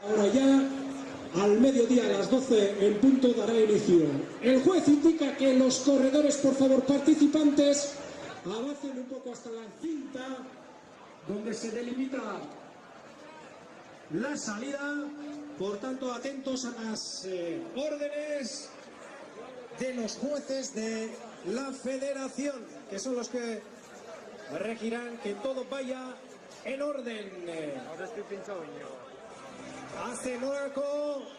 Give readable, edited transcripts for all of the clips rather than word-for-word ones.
Ahora ya, al mediodía, a las 12 en punto, dará inicio. El juez indica que los corredores, por favor, participantes, avancen un poco hasta la cinta, donde se delimita la salida. Por tanto, atentos a las órdenes de los jueces de la federación, que son los que regirán que todo vaya en orden.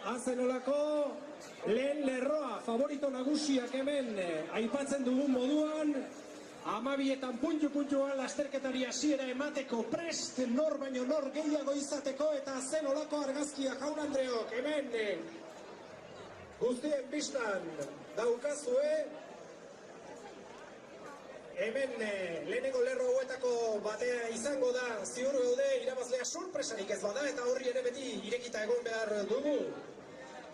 Azenolako, lehen lerroa, favorito nagusiak hemen, aipatzen dugun moduan, 12etan puntu-puntuan lasterketari hasiera emateko prest, nor baino nor gehiago izateko, eta Azenolako argazkia jaun Andreok hemen guztien bistan daukazue. Hemen lehenengo lerro hauetako batea izango da, ziur gaude irabazlea sorpresarik ez bada, eta horri ere beti irekita egon behar dugu.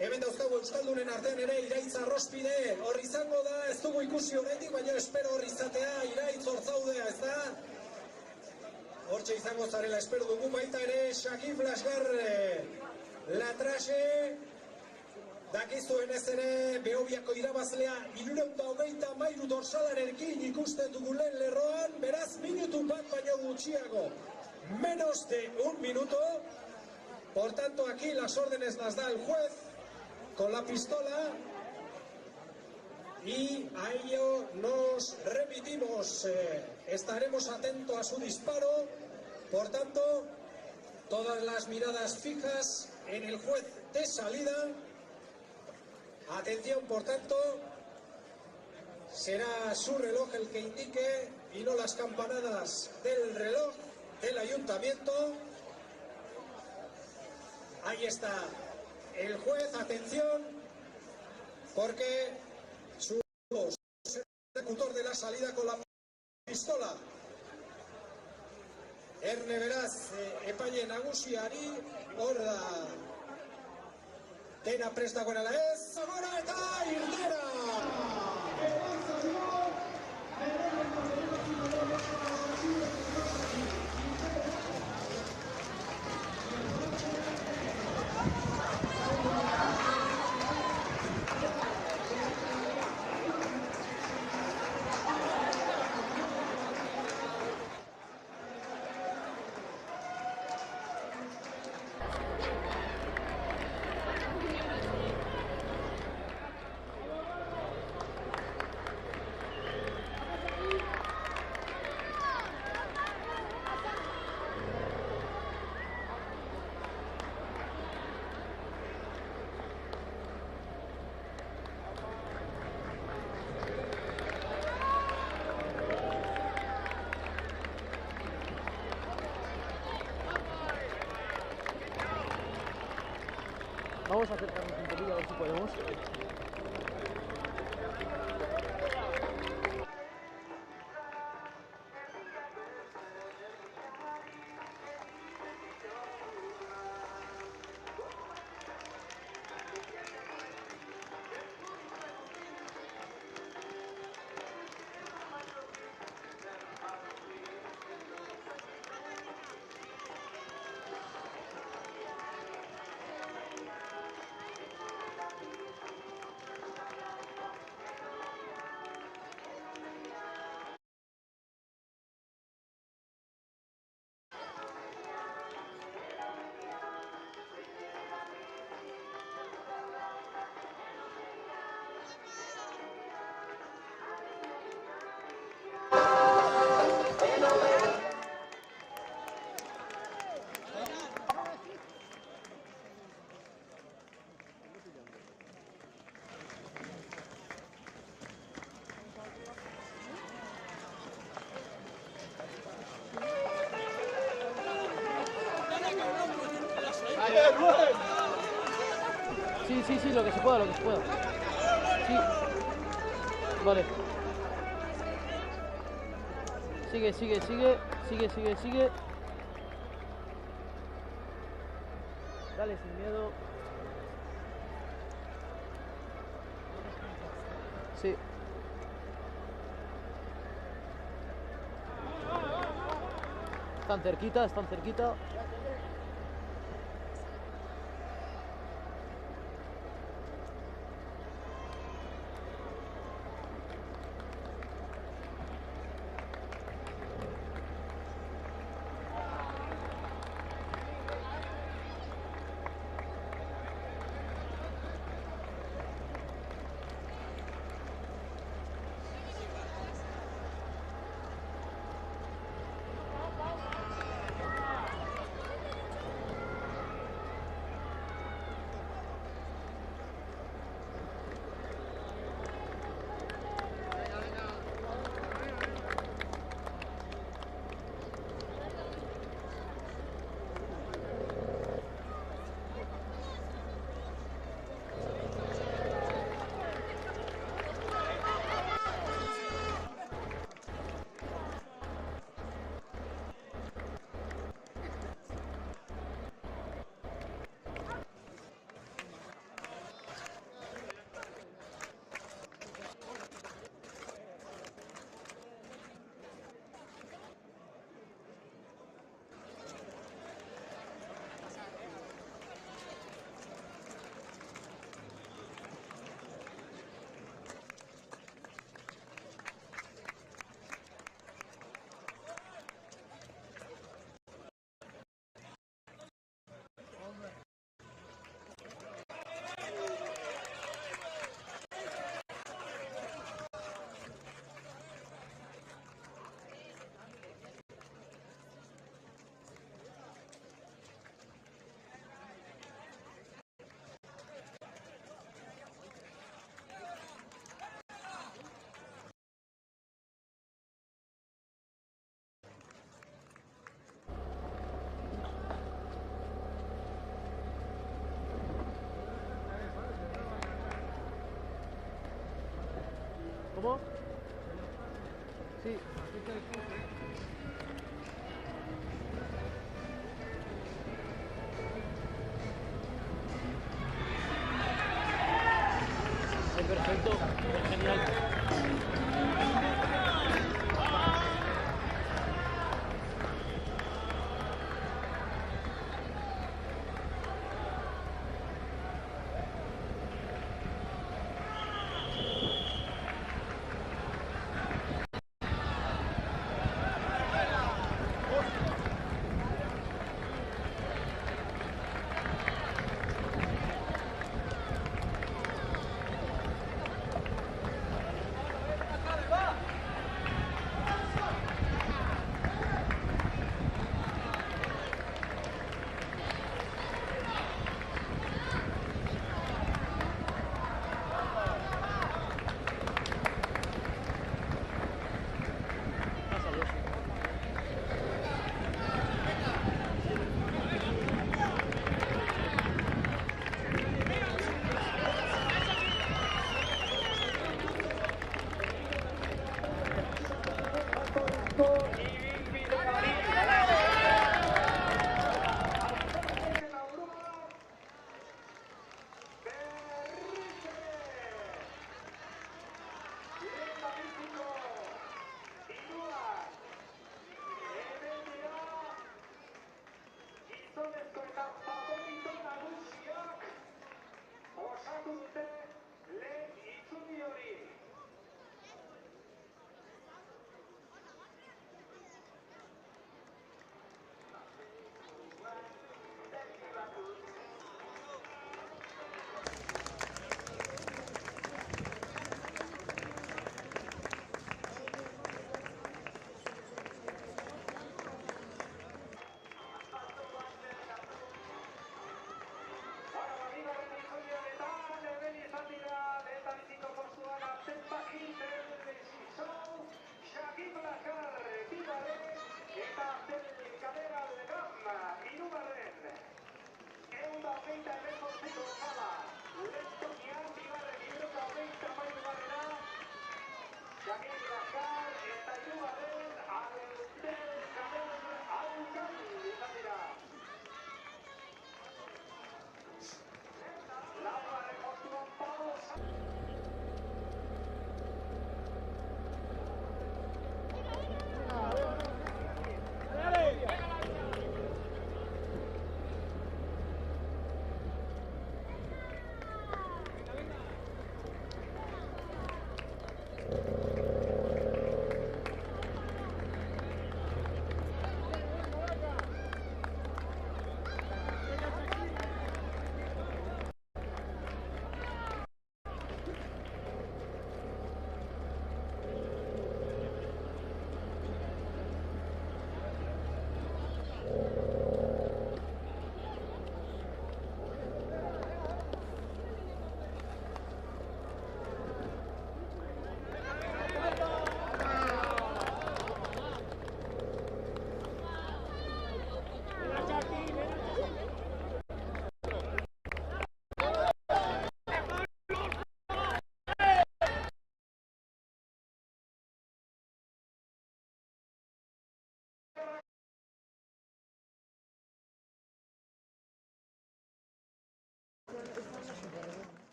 Hemen dauzkagu euskaldunen artean ere Iraitz Arrospide, hor izango da, ez dugu ikusi oraindik, baina espero hor izatea, Iraitz hor zaudea, ez da? Hortxe izango zarela espero dugu, baita ere Shakif Lasgar Latrase, dakizuen ez ere Behobiako irabazlea 323 dorsalarekin ikusten dugu lehen lerroan, beraz minutu bat baino gutxiago, menos de un minuto. Por tanto, aquí las órdenes las da el juez con la pistola y a ello nos remitimos, estaremos atentos a su disparo. Por tanto, todas las miradas fijas en el juez de salida. Atención, por tanto, será su reloj el que indique y no las campanadas del reloj del ayuntamiento. Ahí está el juez, atención, porque su ejecutor de la salida con la pistola. Erne beraz, epaile nagusiari, hor da. Dena prest dagoen ala ez, agora eta irtera! Vamos a acercarnos un poquito a ver si podemos. Sí, lo que se pueda, Sí. Vale. Sigue. Dale, sin miedo. Sí. Están cerquita. ¿Cómo? Sí. Perfecto, genial.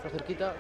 Está cerquita.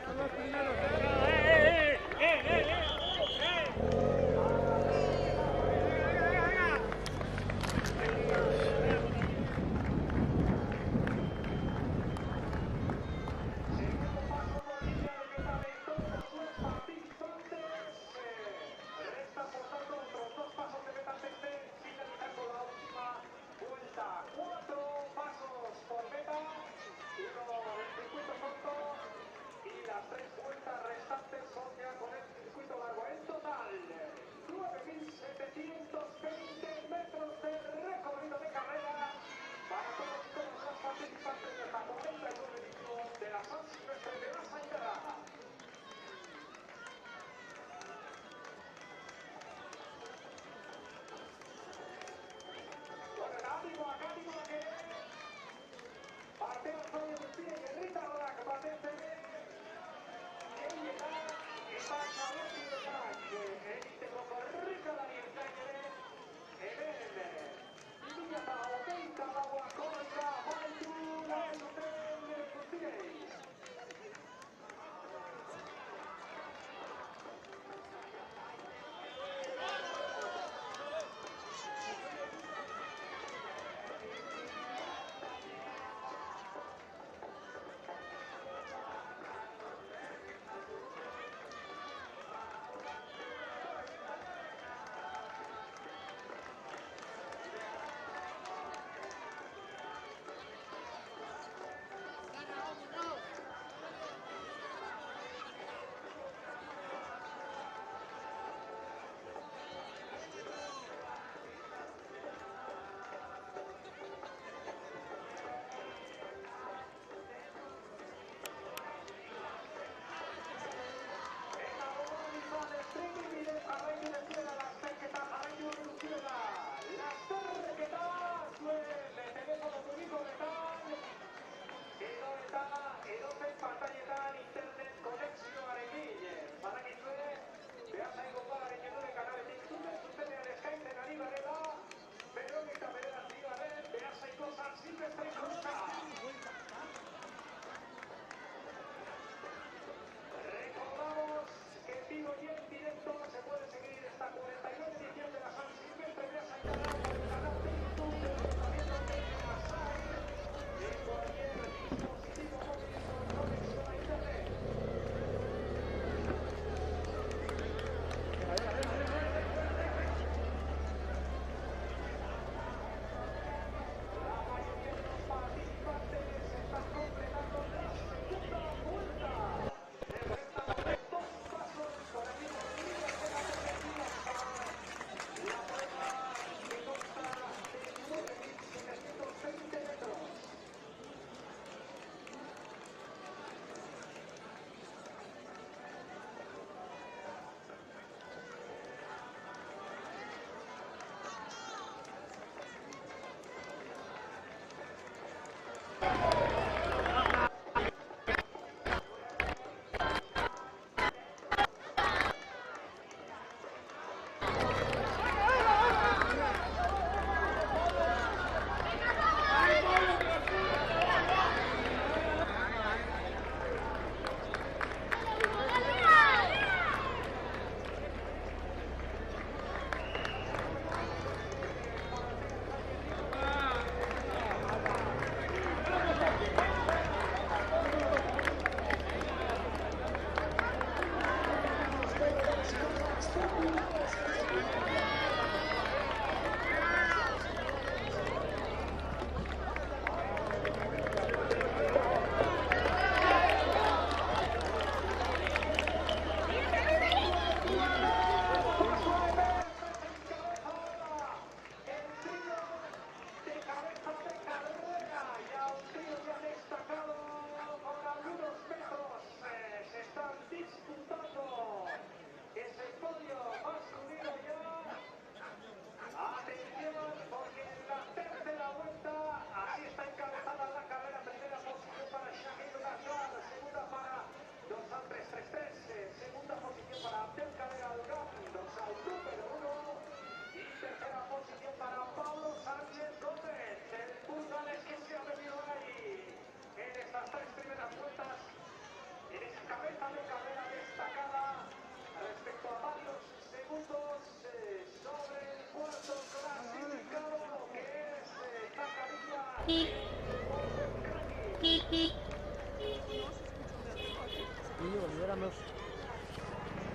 Íñigo, libéranos.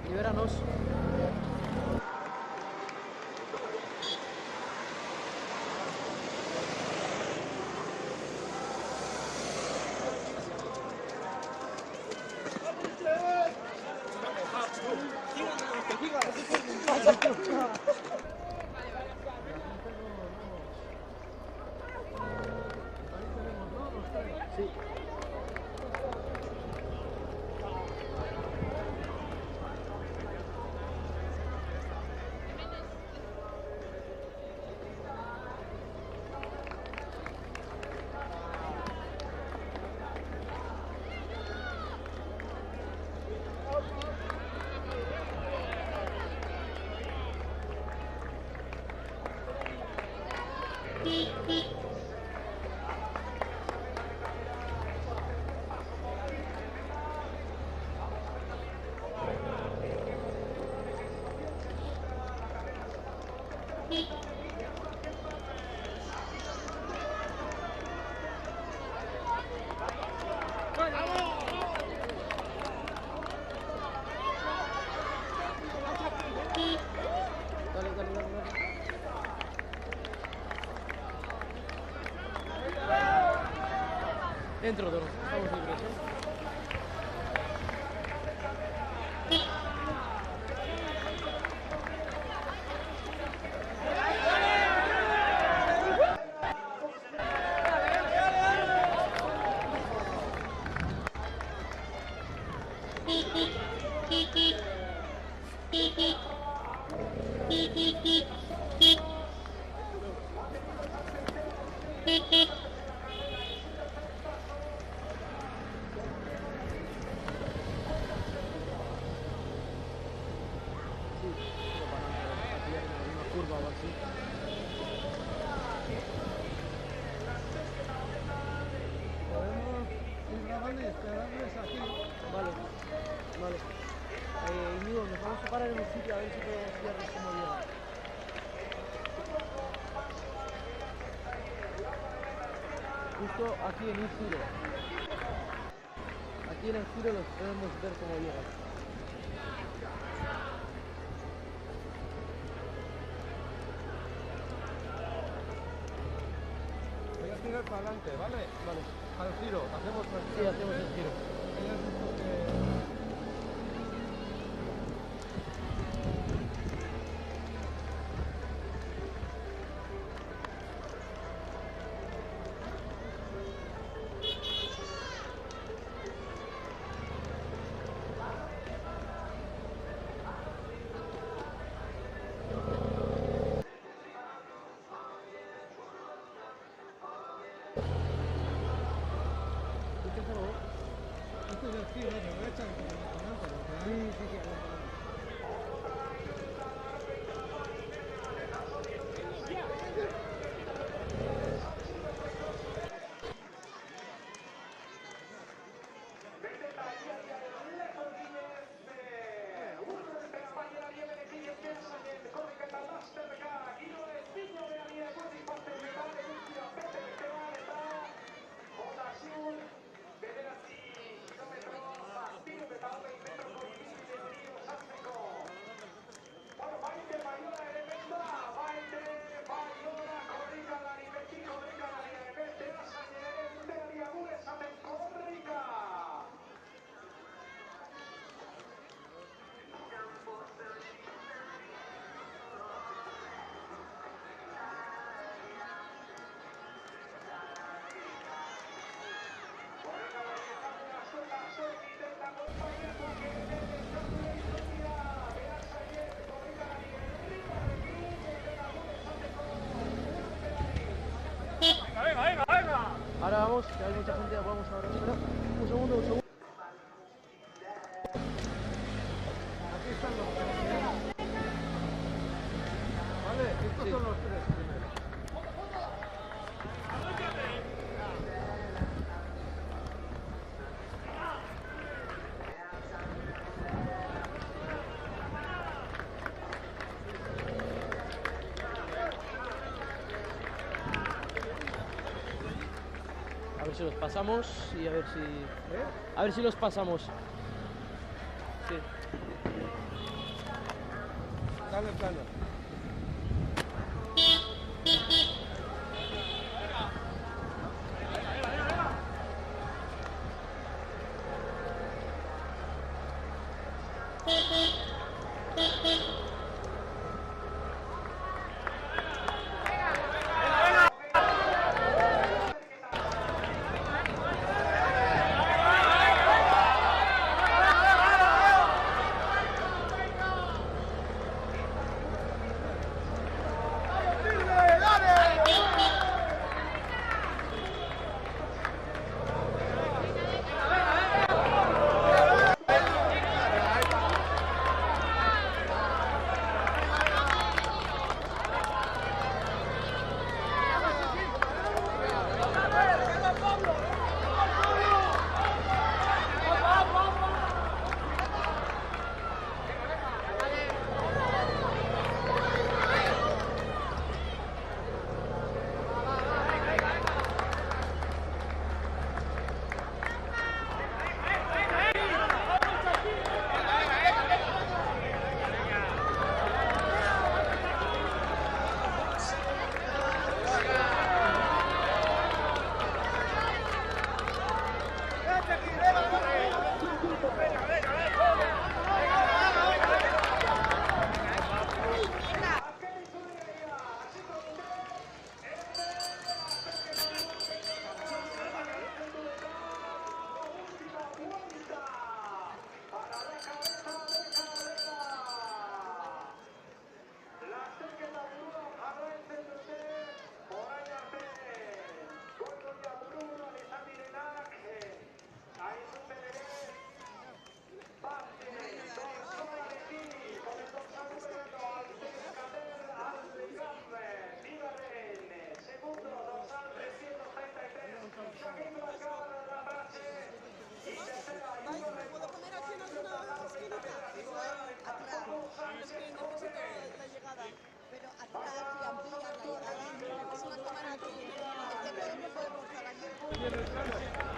Libéranos. Sí. Dale, dale, dale, dale. Dentro, Toro. Estamos libres, ¿eh? Curva o así. Podemos ir grabando y esperarles aquí. Vale, vale. Íñigo, nos vamos a parar en un sitio a ver si podemos pillarlos como llegan. Justo aquí en un giro. Aquí en el giro los podemos ver cómo llegan. Voy a tirar para adelante, ¿vale? Vale. Al giro, hacemos Sí, hacemos el giro. Esto es el giro, se lo echan como el comando, Sí, sí, sí, adelante. Ahora vamos, que hay mucha gente, vamos ahora. Espera, un segundo, un segundo. aquí están los tres. Vale, estos son los tres primeros. ver si los pasamos y a ver si... ¿Eh? A ver si los pasamos. Sí. Dale plano.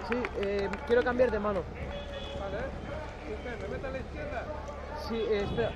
Sí, quiero cambiar de mano. Vale. Usted, me mete a la izquierda. Sí, espera.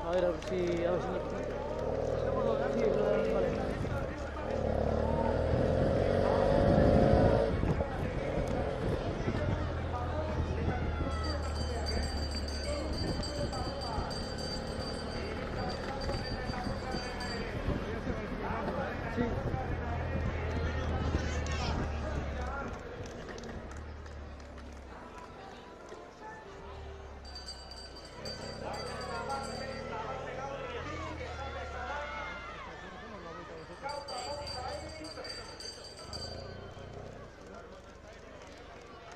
A ver si no. Sí, vale. Sí.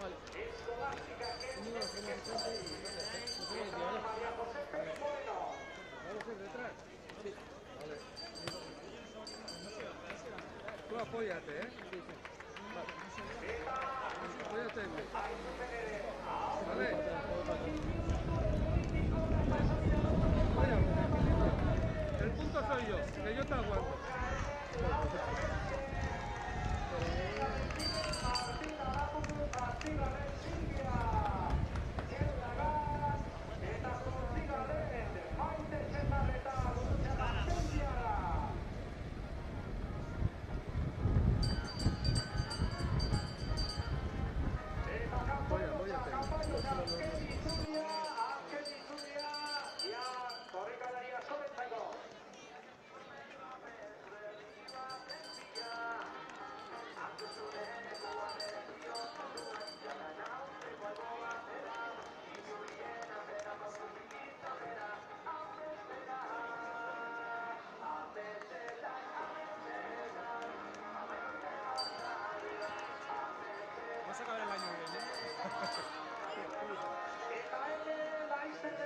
Vale. Íñigo, nos ponemos enfrente y no sé qué decir, ¿vale? ¿Vamos a ir detrás? Sí. Vale. Tú apóyate, ¿eh? Sí, sí. Vale. Apóyate en mí. ¿Vale? Oye, el punto soy yo, que yo te aguanto. Apóyate en mí. Vas a acabar el año bien, ¿eh?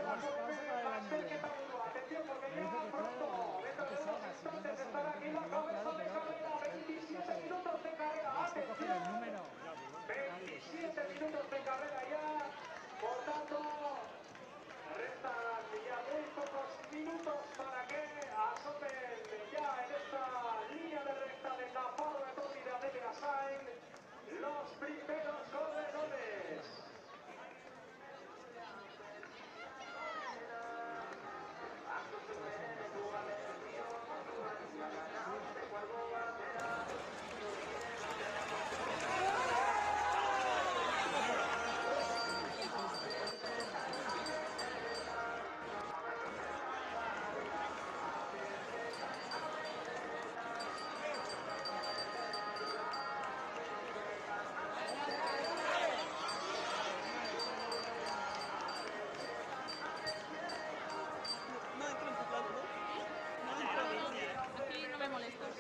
Vamos a acabar el año bien. Me dice que claro, antes salgas, si no vas a ser antes me digo, claro, pero has de coger el número. Ya, digo, sí. Aquí no me molestas.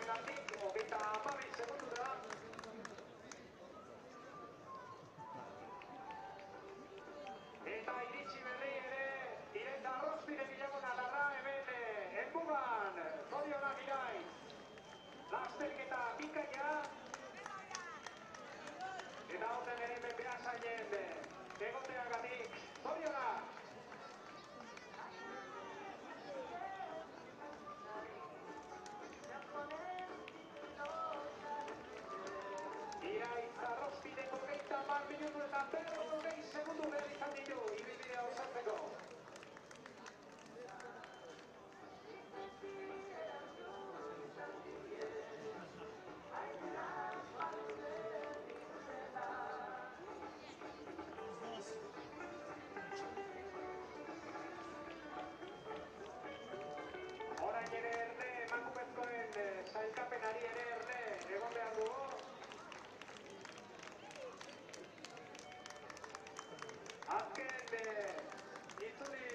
Lasterketengatik, 32 segundura. Eta iritsi berri ere, Irene Arrozpide Bilabona darra hemen helmugan. Zorionak Irai. Lasterketa bikaina. Eta hoten ere menbea zainen egoteagatik. Zorionak. Irai Arrozpideko 30 minutu eta 40 segundu behar izan ditu ibilbidea osatzeko. Orain ere erne, emakumezkoen sailkapenari ere erne egon behar dugu. Azken itzuli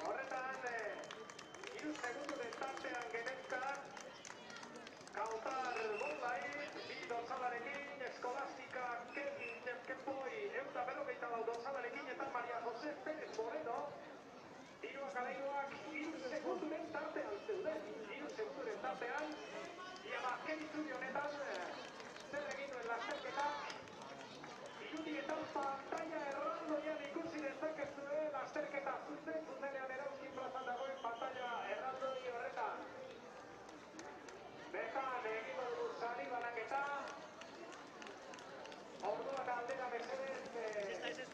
horretan 3 segundu tartean genezkan Kautar Bonlait, 2 dorsalarekin, Eskolastika Kempoi, 154 dorsalarekin eta Maria Jose Pérez Moreno. Hiruak aleiruak 3 segunduren tartean zeuden, 3 segunduren tartean. Ia azken itzuli honetan, zer egin duen lasterketak. Irudietan pantalla erraldoian ikusi dezakezue lasterketa zuzenean Erauzkin plazan dagoen pantalla erraldoi horretan. Bertan egingo dugu sari banaketa. Orduan aldera mesedez,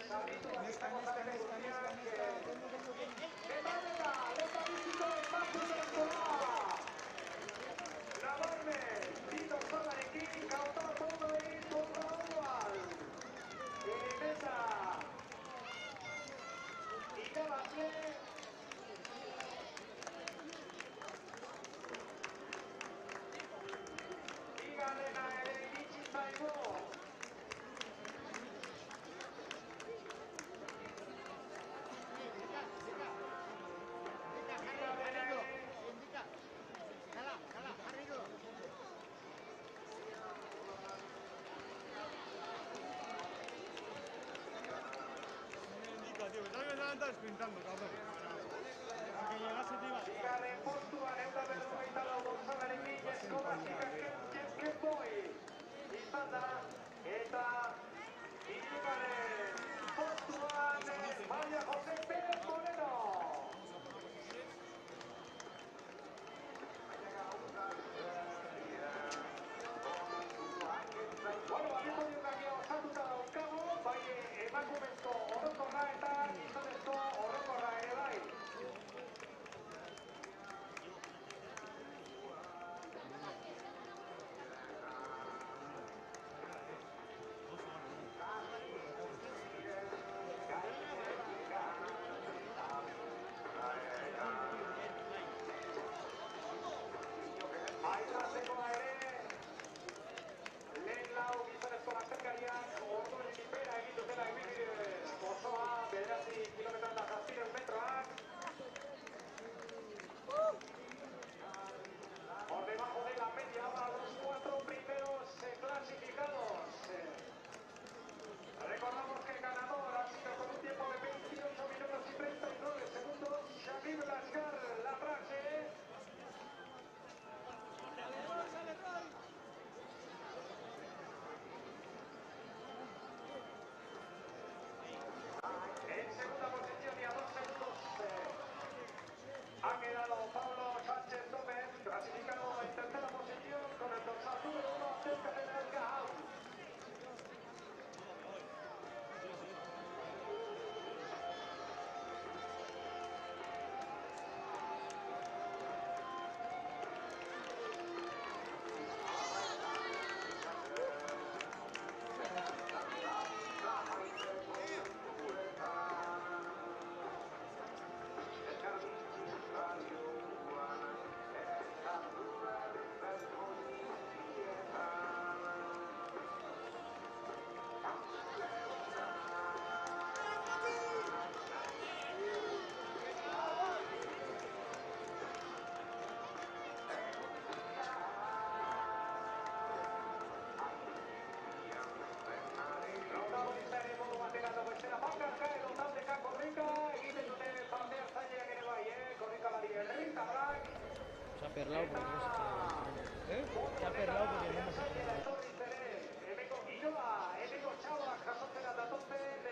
sarituak izango zarete guztiak. Eta leta biziko emakumezkoa. Nabarmen, 2 dorsalarekin, Kautar Bonlait, kontra ondoan. Eta irabazle bigarrena ere iritsi zaigu. Pintando, cabrón. Bigarren postuan 154 dorsalarekin Eskolastika Kempoi izan da. Eta hirugarren postuan Maria Jose Pérez Moreno. Bueno, abipodioak osatuta daukagu, bai emakumezko orokorra eta gizonezko orokorra ere bai. perlado porque no se puede. ¿Eh? Que ha perlado porque no se puede. Hemengo giroa, hemengo txauak jasotzera datozen,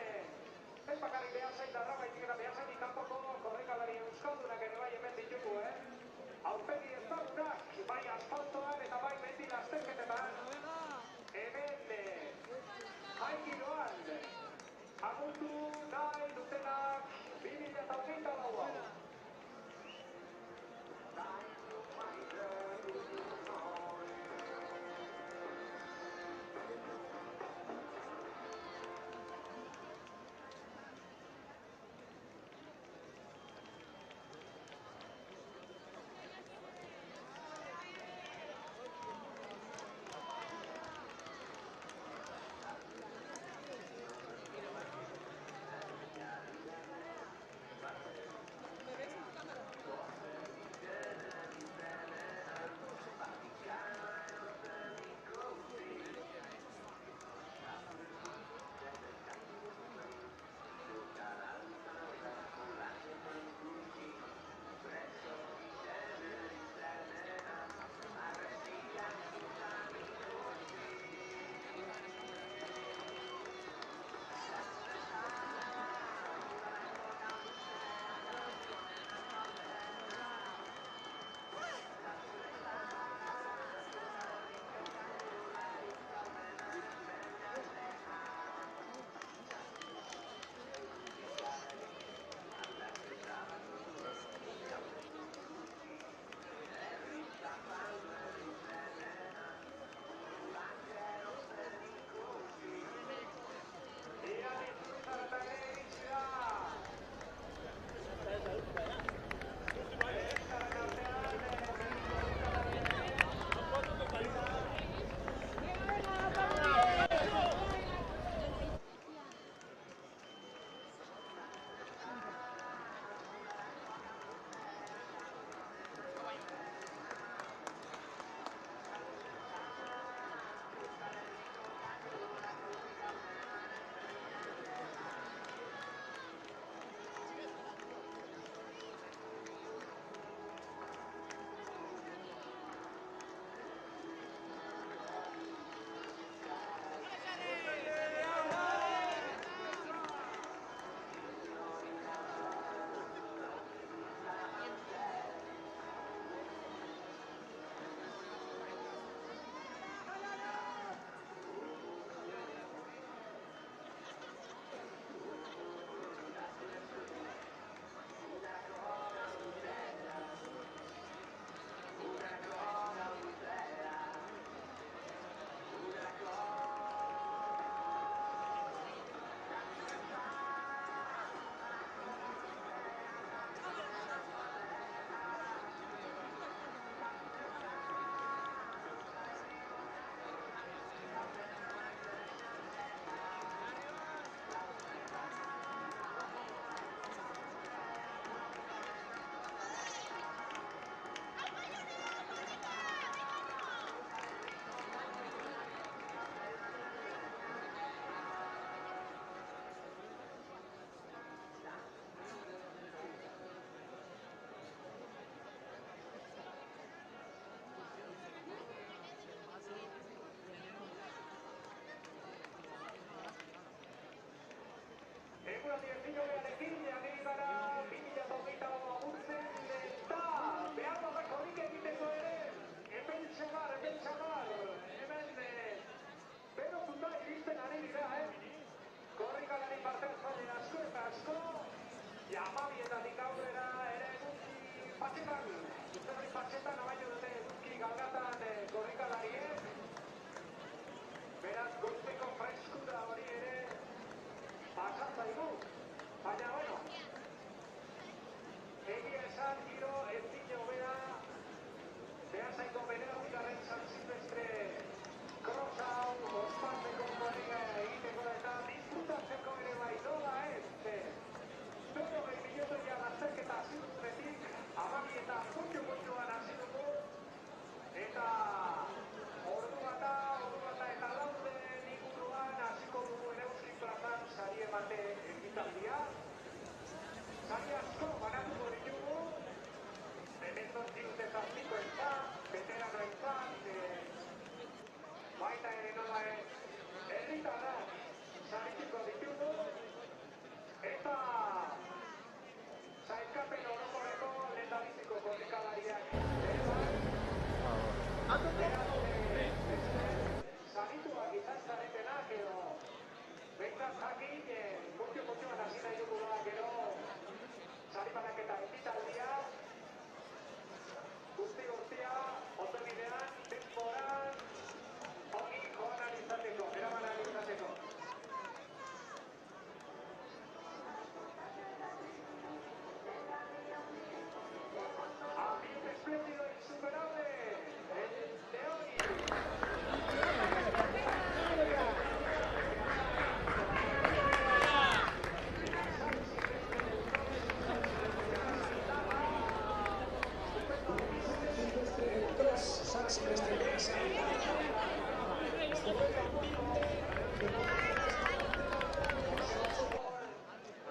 ez bakarrik behar zain darra, baizik eta behar zain kanpoko korrikalari euskaldunak ere bai hemen ditugu, aurpegi ezagunak, bai asfaltoan eta bai mendi lasterketetan. Hemen, jai giroan, agurtu nahi dutenak 2024.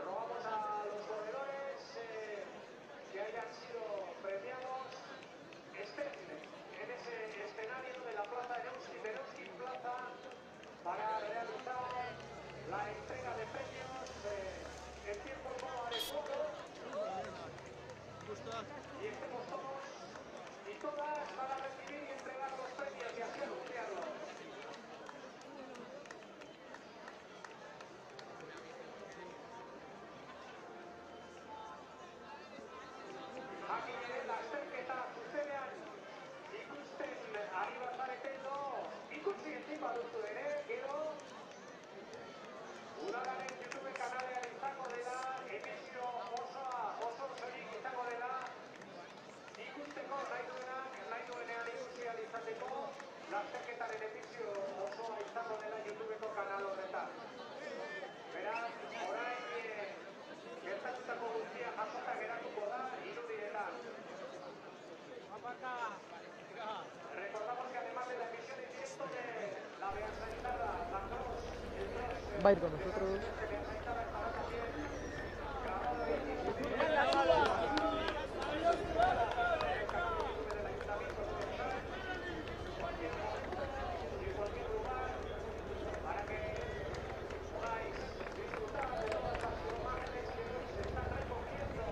Robamos a los corredores que hayan sido premiados. Estén en ese escenario de la plaza de Neuski Plaza para realizar la entrega de premios en tiempo y modo adecuado. Y estemos todos y todas para recibir y entregar los premios y así anunciarlos. Aquí lasterketa zuzenean ikusten ari bazaretendo, ikusi ezin baduzu ere, gero Udalaren YouTube kanalean izango dela, emisio oso soilik izango dela, ikusteko nahi duenean ikusi ahal izateko, lasterketaren emisio osoa izango dela YouTubeko kanal horretan. Beraz, orain gertatutako guztia jasota geratuko da irudietan. Recordamos que además de la emisión en directo de la Beasainada, la Cross, el Cross, Va a ir con nosotros. de Beasainada estará también grabado en YouTube de la del Ayuntamiento de Beasain, en cualquier momento y en cualquier lugar, para que podáis disfrutar de todas las imágenes que hoy se están recogiendo.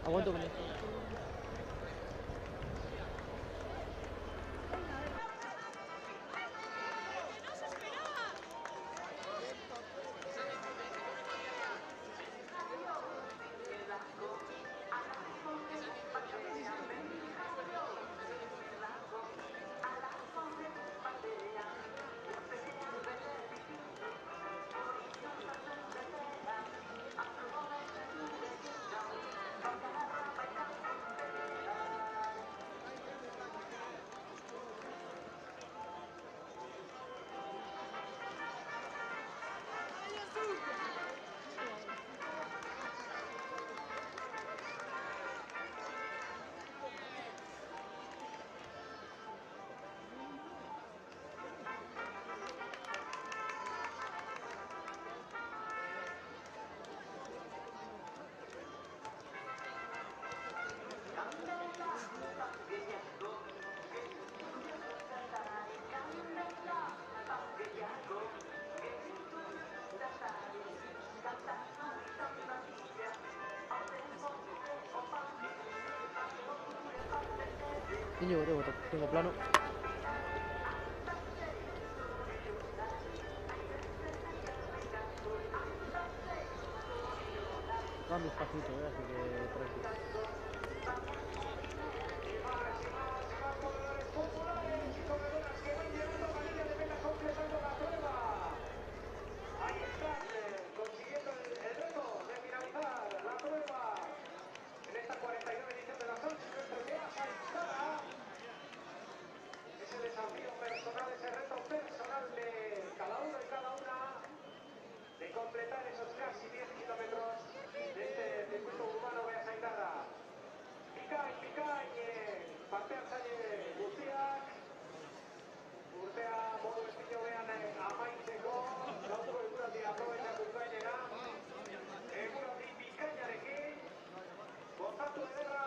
Aguanto con esto. Niño, tengo plano. Va despacito, así que tranquilo. Ahí están, consiguiendo el reto de finalizar la prueba en esta 49 edición de la San Silvestre de Beasainada. Ese desafío personal, ese reto personal de cada uno y cada una de completar esos casi 10 kilómetros de este circuito urbano Beasainada. Pikain, parte hartzaile guztiak, urtea modu ezpilo behan amaitzeko, gaurko eguraldia aprobetxatu gainera, eguraldi bikainarekin, gozatu ederra,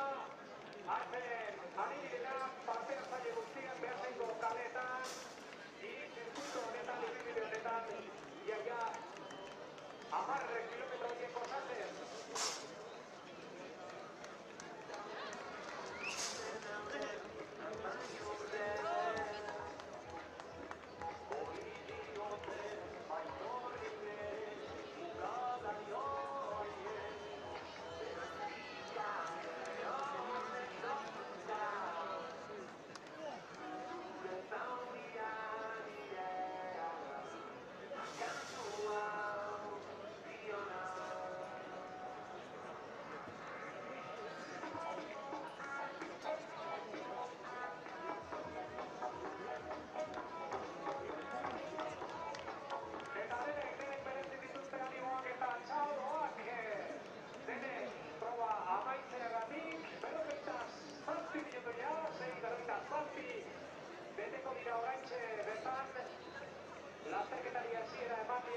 hartzen ari direla parte hartzaile guztiak Beasaingo kaleetan, zirkuito honetan, ibilbide honetan, iaia 10 kilometro horiek osatzen.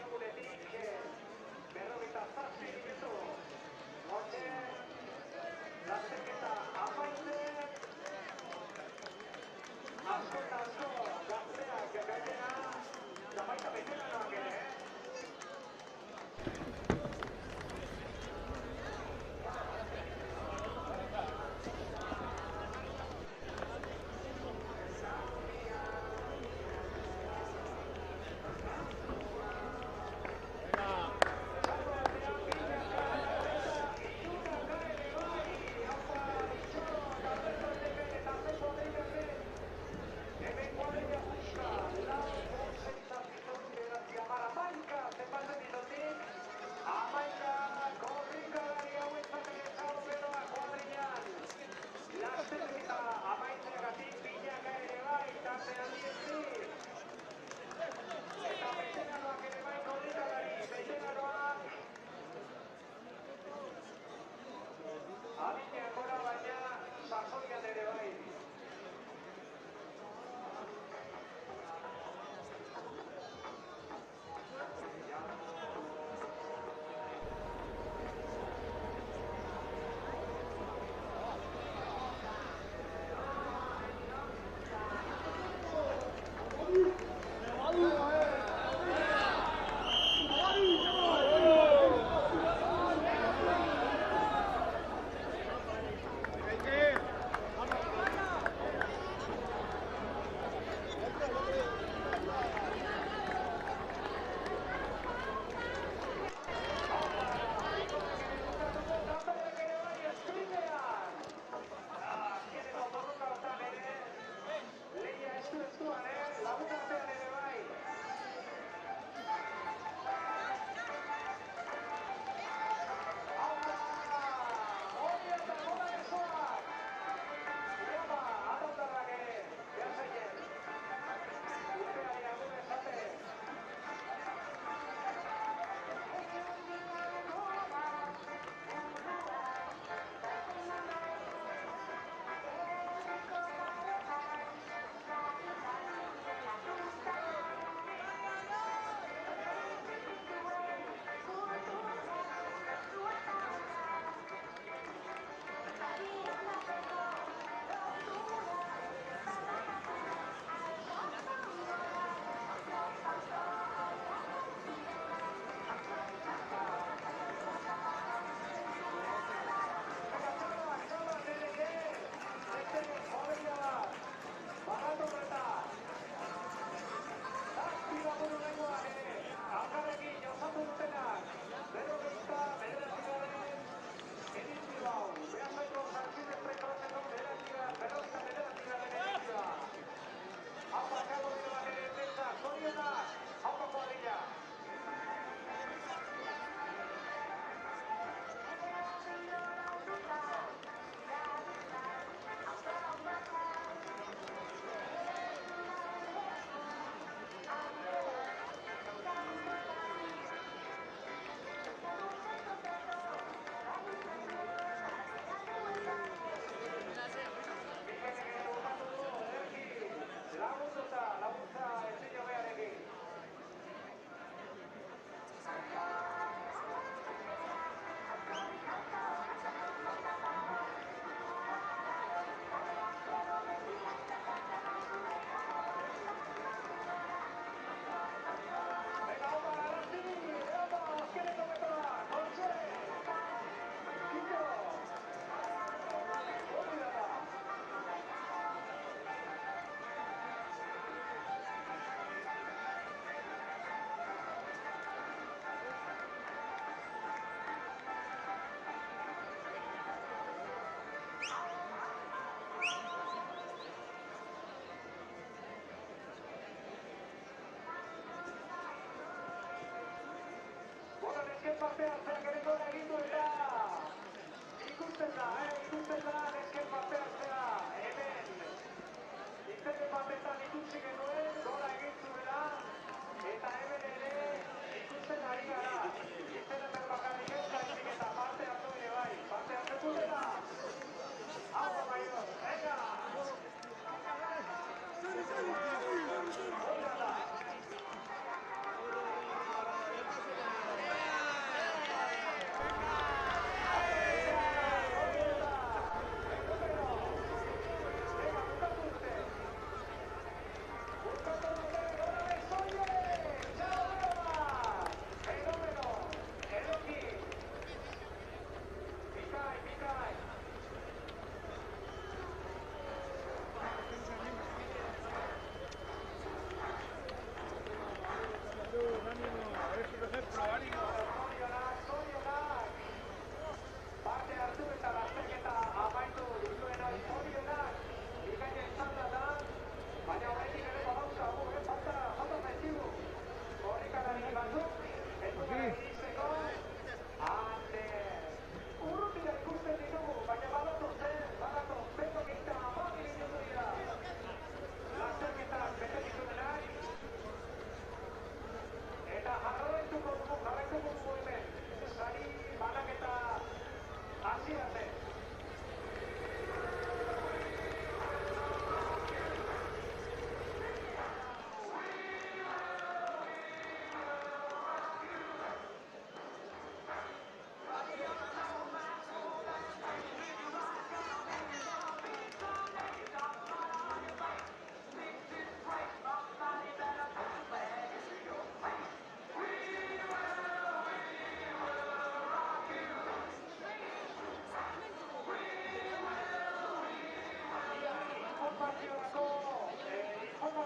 amuletik, berrogeita zazpi minutu. Hortxe, lasterketa amaitzen, asko eta asko gazteak gainera, eta baita beteranoak ere, hemen kuadrilla buska, lau, 6 zazpizotik bederatzi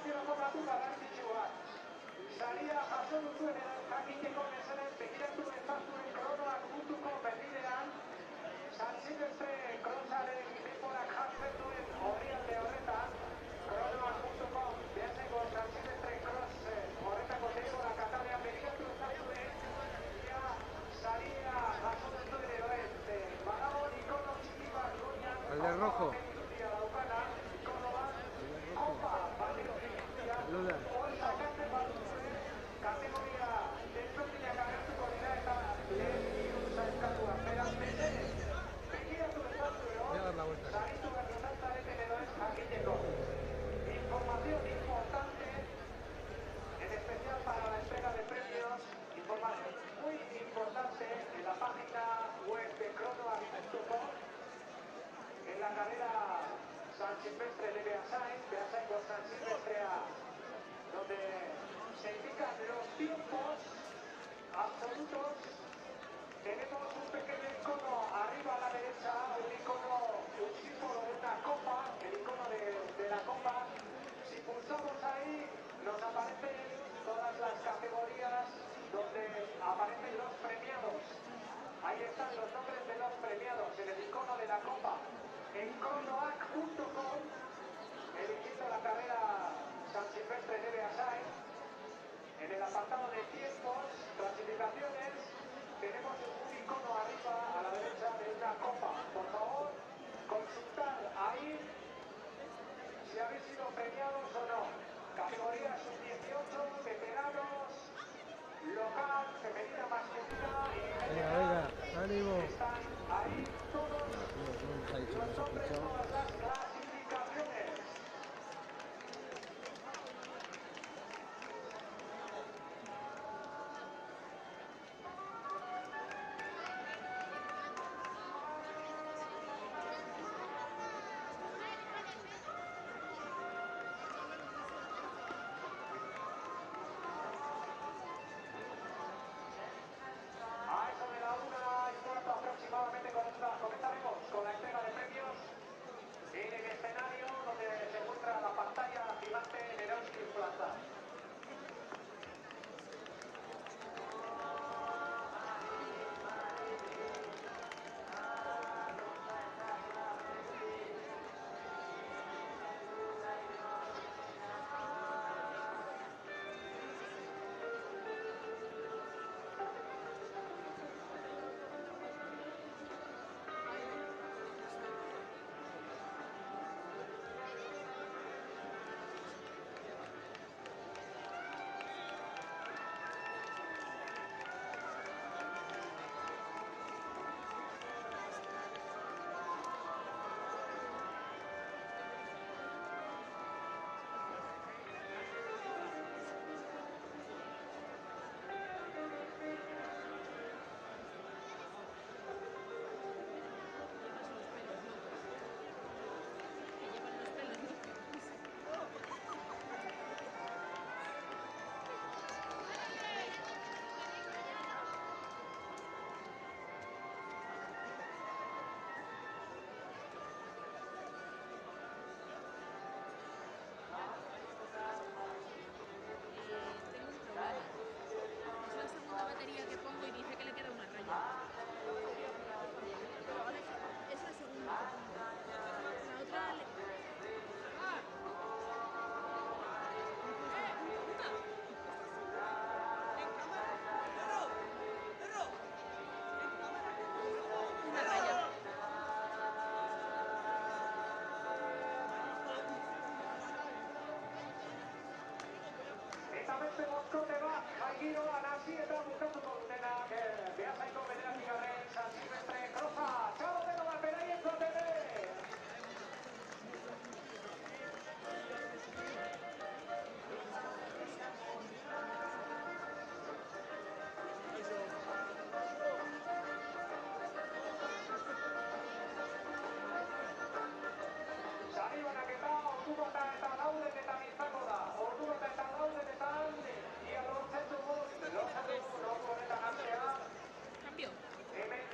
informaziorako datu garrantzitsua. Saria jaso duzuenean jakiteko mesedez begiratu ezazuen kronoak.com berbidean San Silvestre krosaren denborak jartzen duen orrialde horretan kronoak.com behatzeko San Silvestre cross horretako denborak atalean begiratu ezazuen ja saria jaso duzuen edo ez. Badago ikono txiki bat goian El de rojo. daukana ikono bat kopa bateko Lula. kategoria desberdinak agertuko dira eta lehen hiru sailkatuak. Beraz, mesedez, begiratu ezazue hor, Voy a dar la vuelta. saritu behar izan zareten edo ez jakiteko. Información importante, en especial para la entrega de premios, información muy importante en la página web de cronoac.com, en la carrera San Silvestre de Beasain con San Silvestre A, donde se indican los tiempos absolutos. Tenemos un pequeño icono arriba a la derecha, un icono, un símbolo de una copa, el icono de la copa. Si pulsamos ahí, nos aparecen todas las categorías donde aparecen los premiados. Ahí están los nombres de los premiados en el icono de la copa. En cronoac.com, eligiendo la carrera San Silvestre de Beasain, en el apartado de tiempos, clasificaciones, tenemos un icono arriba a la derecha de una copa. Por favor, consultar ahí si habéis sido premiados o no. Categoría sub-18, veteranos, local, femenina, masculina y Venga, ánimo. están ahí todos los nombres, todas las clasificaciones. A eso de la 1:15 aproximadamente comenzaremos con la entrega de premios en el escenario donde se encuentra la pantalla gigante de Eroski Plaza. Giroan hasi eta bukatuko dutenak Beasaingo bederatzigarren San Silvestre krosa. Txalo deno bat beraien zotene! Sari banaketa ordu bata eta laudenetan izango da. Ordu bata eta laudenetan ia lortzen dugu ordu honetan hastea. Hemen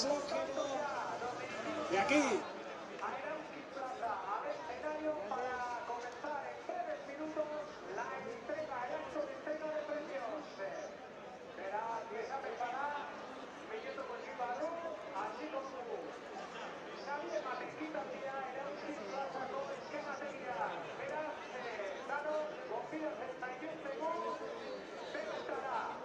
más longevo de aquí. Erauzkin Plaza, al escenario para comenzar en breves minutos la entrega, el acto de entrega de premios. Verá que esa empezará Belleto Cochipado, así como Xavi Matequita Tía, Erauzkin Plaza con esquema técnica. Verás, danos, confía 31 segundos, pero estará.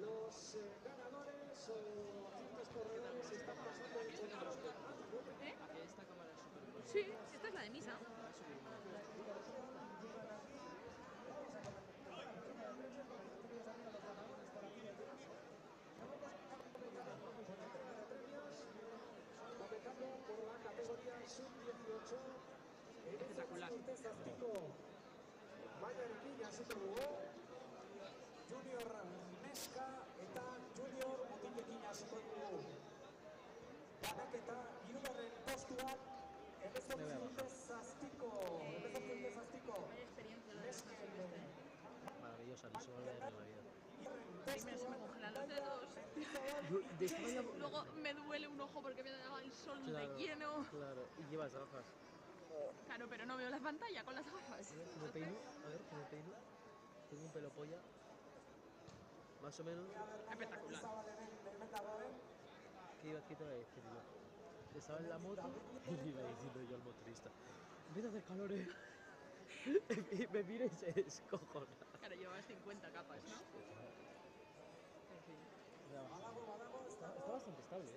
Los ganadores o ciertos corredores están pasando el control. Sí, esta es la de misa. Comenzando por la categoría sub-18. Espectacular. Bainarekin hasiko dugu. Junior neska eta junior mutilekin hasiko dugu. Banaketa hirugarren postuan 18 urte 7. Maravillosa, no se me olvida de la vida. Primero se me congelan los dedos. Yo de España... Luego me duele un ojo porque me ha dado el sol de Claro, lleno. claro. Y llevas gafas. Claro, pero no veo la pantalla con las gafas. ¿Me peino? A ver, ¿me peino? Tengo un pelo polla. Más o menos. Espectacular. ¿Qué te voy a decir yo? Estaba en la moto y le iba diciendo yo al motorista: empieza a hacer calor, y me mira y se descojona. Claro, llevas 50 capas, ¿no? En fin. Está bastante estable,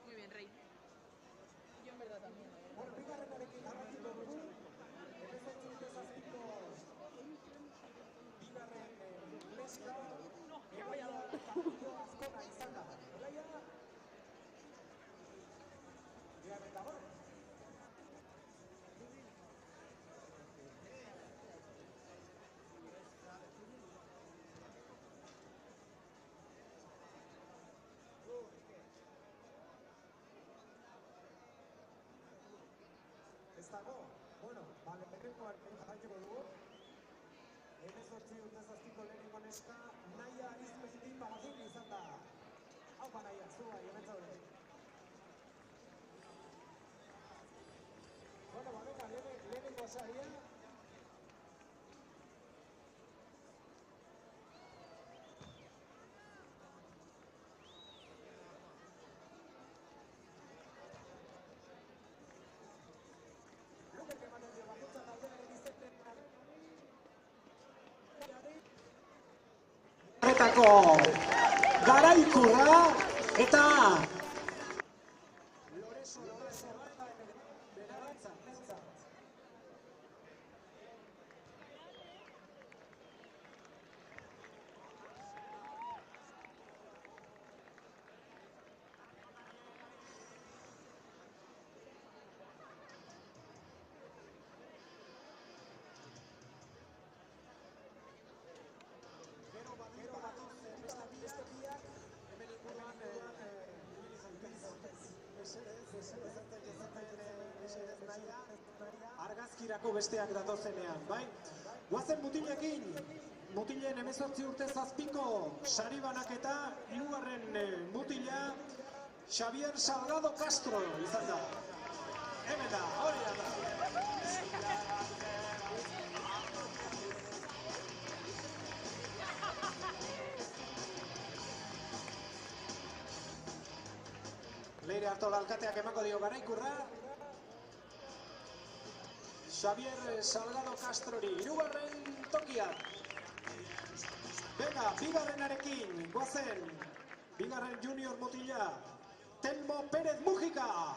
Muy bien, Rey. Yo en verdad también. Ez dago, bueno, lehenengoan jarraituko dugu. 18 urte 7 lehenengo neska, Naia Arizmendi Palazin izan da. Haupa Naia, zu bai, hemen zaude. Bueno, venga, lehenengo saria. Garaikurra eta Loreso Berarantza. Argazkirako besteak datozenean, bai? Guazen mutilekin, mutilen 18 urte 7ko sari banaketa, hirugarren mutila Xavier Salgado Castro izan da. Hemen da, hori da. Leire Artola alkateak emango dio garaikurra. Xavier Salgado Castrori, hirugarren tokian. Venga, bigarrenarekin, guazen. Bigarren junior mutila, Telmo Pérez Mujica.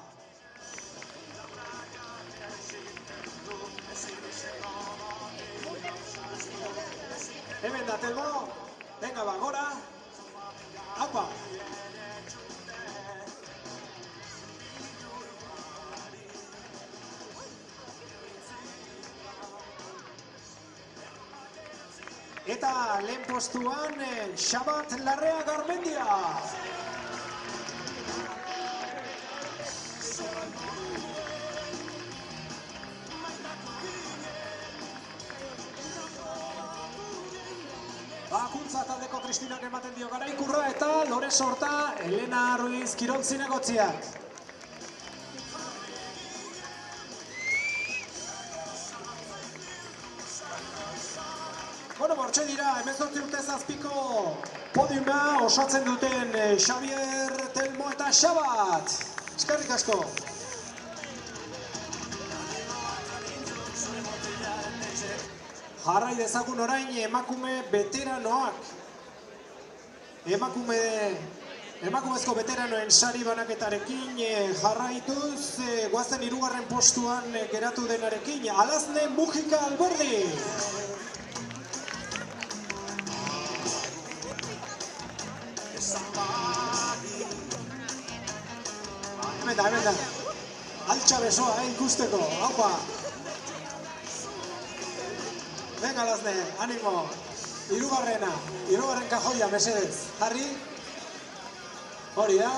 Hemen da, Telmo. Venga, ba, gora. Aupa. Eta lehen postuan, Xabat Larrea Garmendia. Bakuntza taldeko Kristinak ematen dio garaikurra eta Loreso Horta, Elena Ruiz Kirol zinegotziak. zazpiko podiuma osatzen duten Xabier, Telmo eta Xabat. Eskerrik asko. Jarrai dezagun orain emakume veteranoak. Emakumezko veteranoen sari banaketarekin jarraituz, goazen 3. postuan geratu denarekin, Alazne Mujika Alberdi. Hemen da. Altxa besoa, ikusteko, haupa. Venga, Alazne, animo. 3. kajoia, mesedez. Jarri. Hori da.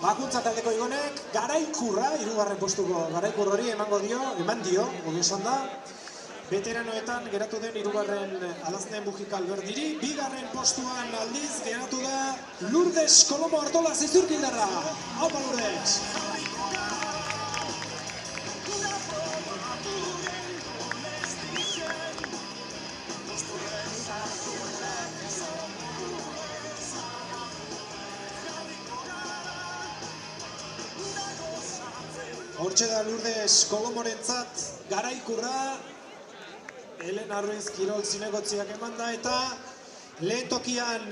Bakuntza taldeko Igonek, garaikurra, 3. postuko garaikur hori eman dio, hori esan da. Veteranoetan geratu den 3. Alazne Mujika Alberdiri, 2. postuan aldiz geratu da Lourdes Kolomo Artola Zizurkildarra. Haupa Lourdes! Hortxe da Lourdes Kolomorentzat garaikurra, Elena Ruiz Kirol zinegotziak eman da, eta lehen tokian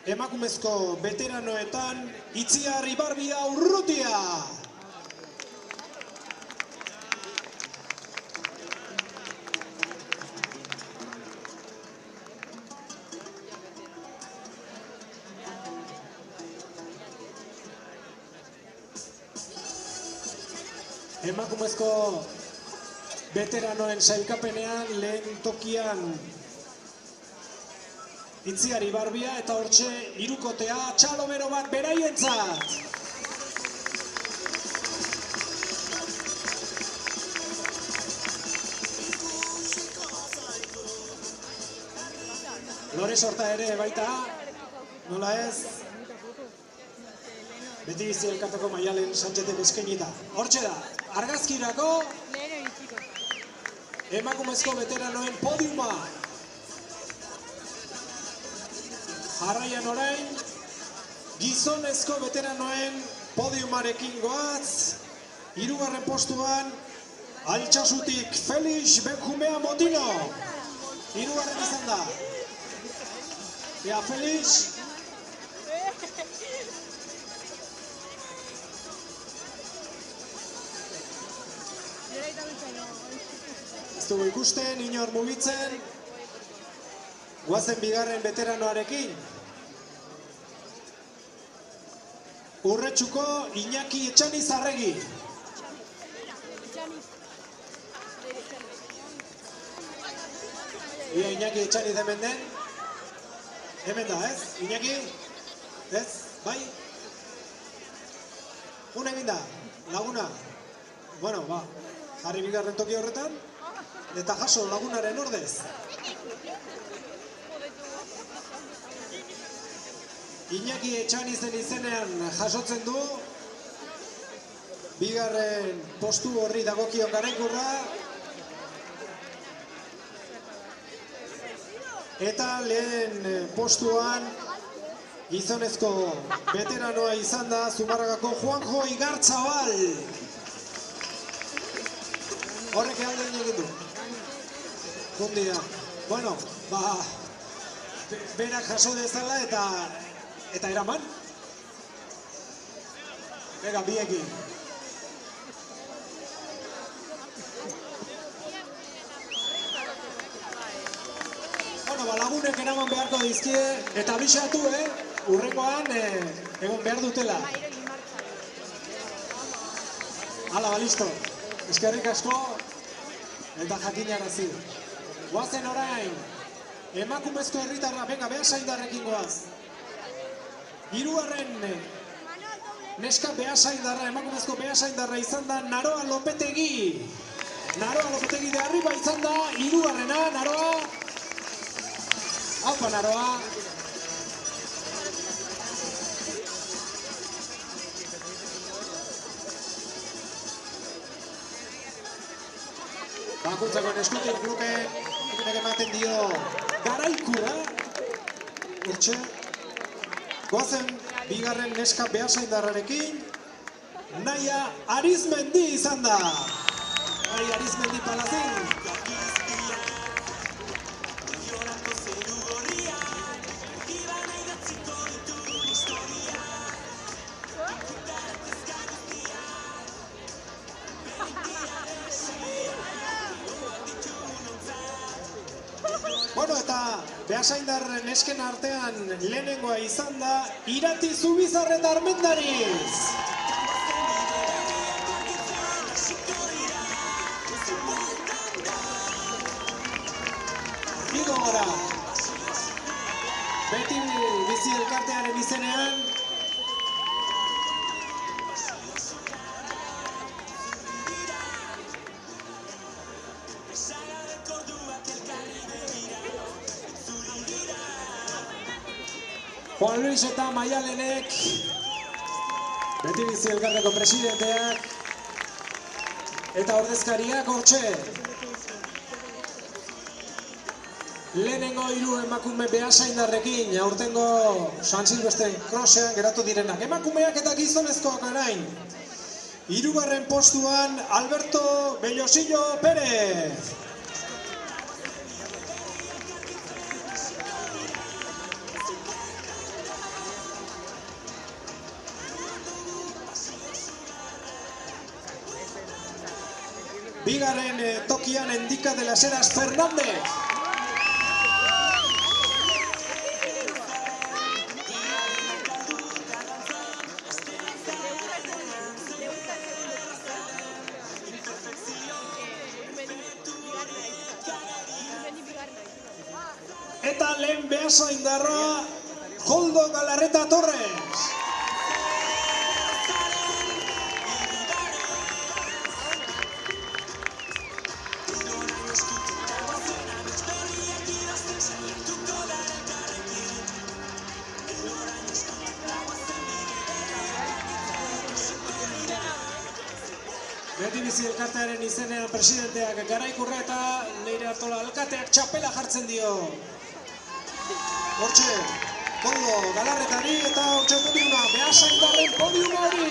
emakumezko veteranoetan Itziar Ibarbia Urrutia. Emakumezko veteranoen sailkapenean lehen tokian Itziar Ibarbia, eta hortxe 3. txalo bero bat beraientzat. Lore sorta ere baita, nola ez? Beti bizi elkarteko Maialen Sanchetek eskainita. Hortxe da, argazkirako emakumezko veteranoen podiuma. Jarraian orain, gizonezko veteranoen podiumarekin goaz, 3. postuan, Altxasutik Felix Benjumea Motino. 3. izan da. Ea Felix. Ez dugu ikusten, inor mugitzen. Goazen 2. veteranoarekin. Urretxuko Iñaki Etxaniz Arregi. Ia Iñaki Etxaniz hemen den. Hemen da, ez? Iñaki? Ez? Bai? Una egin da? Laguna? Bueno, ba, jarri 2. toki horretan. Eta jaso lagunaren ordez. Iñaki Etxanizen izenean jasotzen du 2. postu horri dagokion garaikurra, eta lehen postuan gizonezko veteranoa izan da Zumarragako Juanjo Igartzabal. Horrek alde egin du. Kundia. Bueno, ba, berak jaso dezala eta eraman. Venga, biekin. Bueno, ba, lagunek eraman beharko dizkie, eta abisatu, urrengoan egon behar dutela. Hala, ba, listo. Eskerrik asko, eta jakinarazi. Goazen orain, emakumezko herritarra, venga, Beasaindarrekin goaz. 3. neska Beasaindarra, emakumezko Beasaindarra izan da Naroa Lopetegi. Naroa Lopetegi de arriba izan da 3. Naroa. Aupa, Naroa. Bakuntzako eskutik luke ekinek ematen dio Garaikura. Hortxe. Goazen bigarren neska Beasaindarrarekin. Naia Arizmendi izan da. Naia Arizmendi Palazin. Bueno, eta Beasaindar nesken artean lehenengoa izan da Irati Zubizarreta Armendariz. Igo gara. Beti bizi elkartearen izenean. Juan Luis eta Maialenek, beti bizi elkarteko presidenteak, eta ordezkariak hortxe. Lehenengo 3 emakume Beasaindarrekin, aurtengo San Silvestre krosean geratu direnak. Emakumeak eta gizonezkoak orain. 3. postuan Alberto Bellosillo Pérez. Bigarren tokian Endika de las Heras Fernández. Eta lehen Beasaindarra Koldo Galarreta Torres. Beti bizi elkartearen izenean presidenteak Garaikurra eta Leire Artola alkateak txapela jartzen dio. Hortxe, Koldo Galarretari eta hortxe podiuma, Beasaindarren podiuma hori.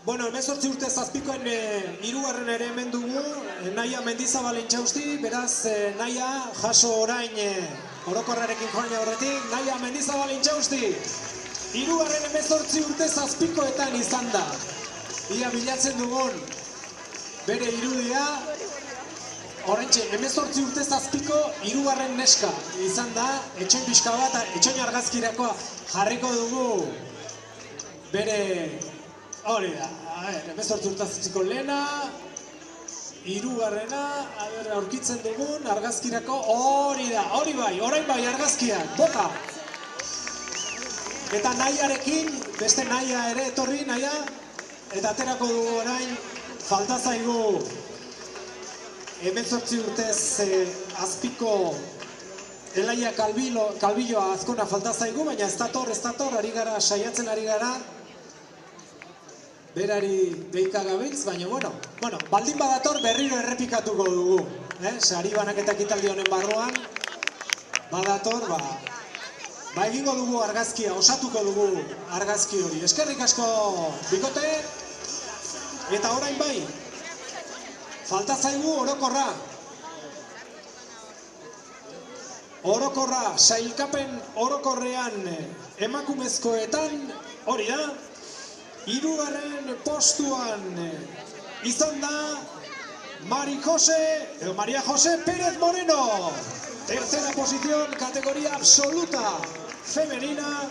Bueno, 18 urte zazpikoen 3. ere hemen dugu, Naia Mendizabal intxausti, beraz Naia jaso orain orokorrarekin joan horretik, Naia Mendizabal intxausti, 3. 18 urte zazpikoetan izan da. Ia bilatzen dugun bere irudia, oraintxe 18 urte zazpiko 3. neska izan da, etxoin pixka bat, etxoin argazkirakoa jarriko dugu bere... Hori da, 18 urtazitiko lehena, 3. Aurkitzen dugun argazkirako, hori da, hori bai, orain bai argazkiak, boka! Eta Naiarekin, beste Naia ere etorri, Naia, eta aterako dugu orain, falta zaigu 18 urtez azpiko Elaia Kalbilloa azkona falta zaigu, baina ez dator, ari gara, saiatzen ari gara, berari deika gabiltz, baina, bueno, baldin badator berriro errepikatuko dugu. Sari banaketa ekitaldi honen barruan, badator, egingo dugu argazkia, osatuko dugu argazki hori. Eskerrik asko bikote, eta orain bai, falta zaigu orokorra. Orokorra, sailkapen orokorrean emakumezkoetan, hori da, 3. postuan izan da María José Pérez Moreno. Tercera posición, categoría absoluta femenina.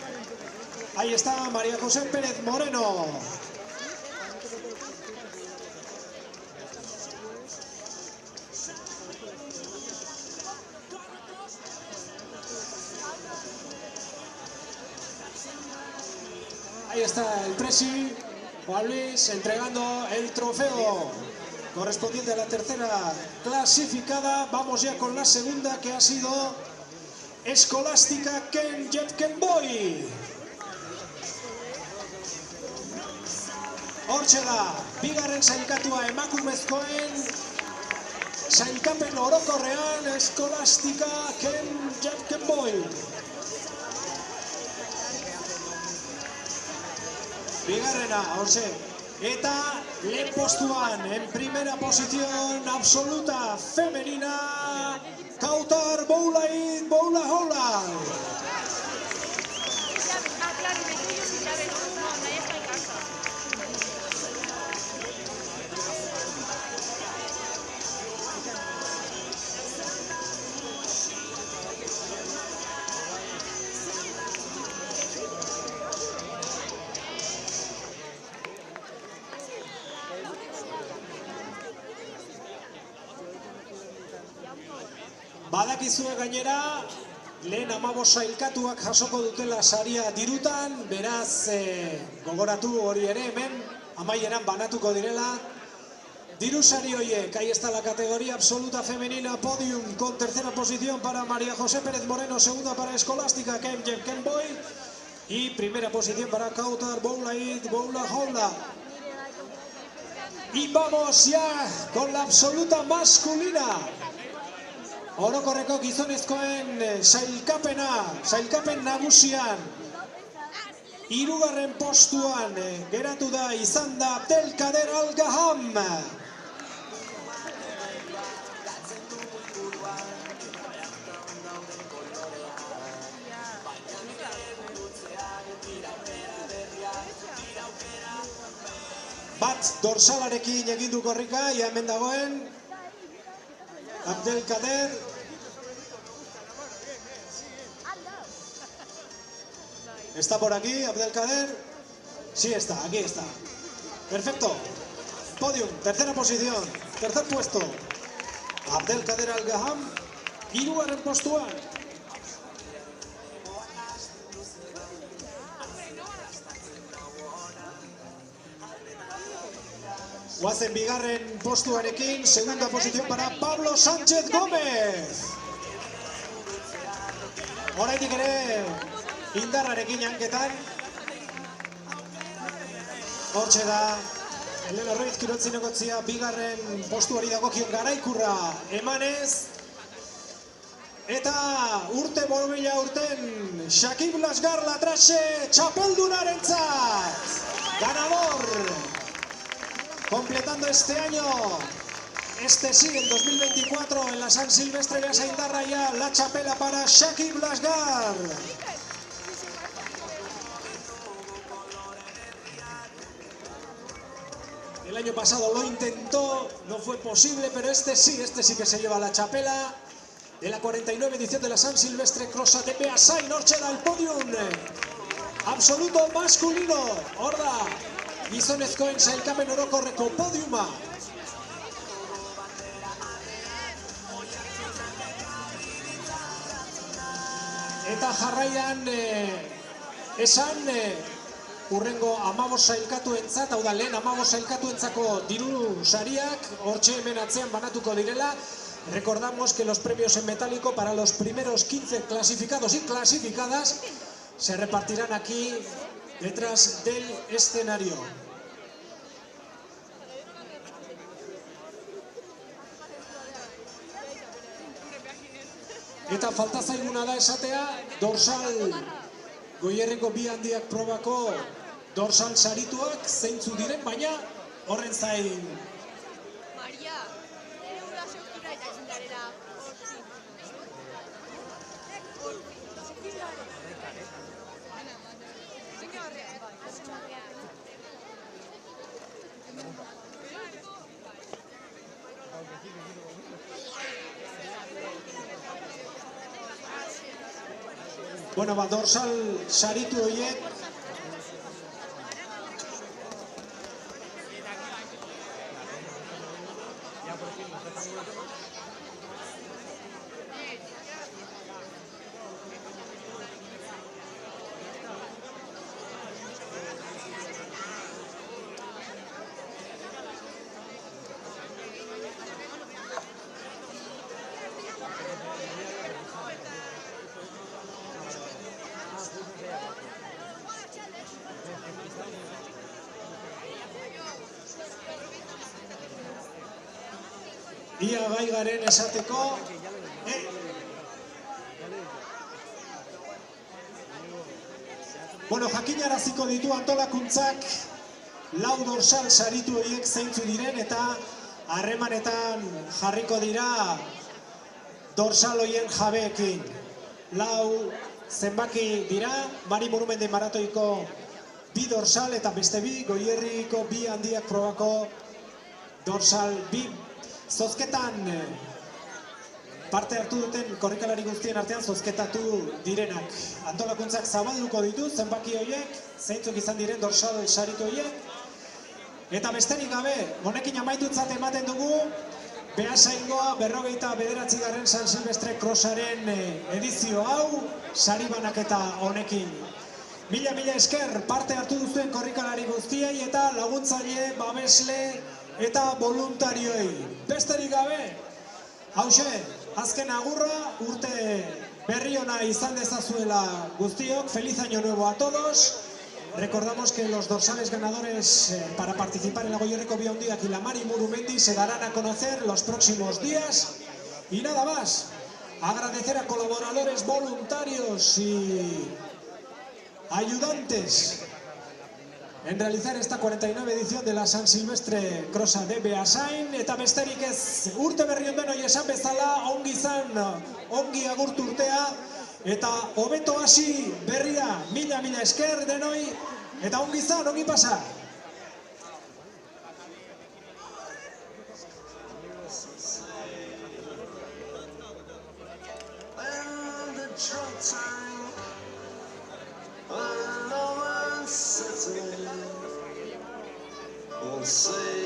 Ahí está María José Pérez Moreno. está el presi, Juan Luis, entregando el trofeo correspondiente a la tercera clasificada. Vamos ya con la segunda, que ha sido Eskolástica Ken Jetkenboy. Hortxe da, bigarren sailkatua emakumezkoen sailkapen orokorrean Eskolástica Ken Jetkenboy. Bigarrena, hortxe. Eta lehen postuan, en primera posición absoluta femenina, Kautar Boulaid Boulahoula. Badakizue gainera, lehen 15 sailkatuak jasoko dutela saria dirutan, beraz gogoratu hori ere hemen, amaieran banatuko direla. Diru sari horiek, ahí está la categoría absoluta femenina, podium con tercera posición para María José Pérez Moreno, segunda para Eskolástica Ken Jetkenboy y primera posición para Kautar Boulaid Boulahoula. Y vamos ya con la absoluta masculina. Orokorreko gizonezkoen sailkapen nagusian, hirugarren postuan geratu da izan da Abdelkader Al-Gaham. Bat dorsalarekin egin du korrika, ia hemen dagoen Abdelkader. ¿Está por aquí, Abdelkader? Sí está, aquí está. Perfecto. Podium, tercera posición, tercer puesto. Abdelkader Al-Gaham, hirugarren postuan. Guazen bigarren postuarekin, segunda posición para Pablo Sánchez Gómez. Horaitik ere indarrarekin hanketan. Hortxe da, Elena Ruiz Kiroltzinekotzia bigarren postuari dagokion garaikurra emanez. Eta urte borobila urten Shakib Lasgar Latraxe txapeldunarentzat. Ganador. Completando este año, este sí, en 2024, en la San Silvestre de Asaindarra ya la chapela para Shakib Lasgar. El año pasado lo intentó, no fue posible, pero este sí que se lleva la chapela de la 49 edición de la San Silvestre Cross ATP Asain. Hortxe da el podium absoluto masculino. Horda, gizonezkoen sailkapen orokorreko podiuma. Eta jarraian esan urrengo 15 sailkatuentzat, hau da lehen 15 sailkatuentzako diru sariak hortxe hemen atzean banatuko direla. Recordamos que los premios en metálico para los primeros 15 clasificados y clasificadas se repartirán aquí detrás del escenario. Eta falta zaiguna da esatea, dorsal Goierriko bi handiak probako dorsal sarituak zeintzu diren, baina horren zain. Maria, ere hurra sortura eta zindarera. Bueno, ba, dorsal saritu horiek ia gai garen esateko. Bueno, jakinaraziko ditu antolakuntzak lau dorsal saritu horiek zeintzu diren eta harremanetan jarriko dira dorsal horien jabeekin. Lau zenbaki dira, Mari Monumente maratoiko bi dorsal eta beste bi Goierriko bi handiak probako dorsal bi. Zozketan parte hartu duten korrikalari guztien artean zozketatu direnak. Antolakuntzak zabalduko ditu zenbaki horiek, zeintzuk izan diren dorsal saritu horiek. Eta besterik gabe, honekin amaitutzat ematen dugu, Beasaingoa 49. San Silvestre Crossaren edizio hau, sari banaketa honekin. Mila esker parte hartu duzuen korrikalari guztiei eta laguntzaile, babesle eta voluntarioi. Besterik gabe, hauxe, azken agurra, urte berri ona izan dezazuela guztiok. Feliz año nuevo a todos. Recordamos que los dorsales ganadores para participar en la Goierriko bi handiak y la Mari Murumendi se darán a conocer los próximos días. Y nada más, agradecer a colaboradores voluntarios y ayudantes en realizar esta 49 edición de la San Silvestre Crossa de Beasain. Eta besterik ez, urte berri on denoi esan bezala, ongi izan, ongi agurtu urtea, eta hobeto hasi berria. Mila esker denoi, eta ongi izan, ongi pasa. Say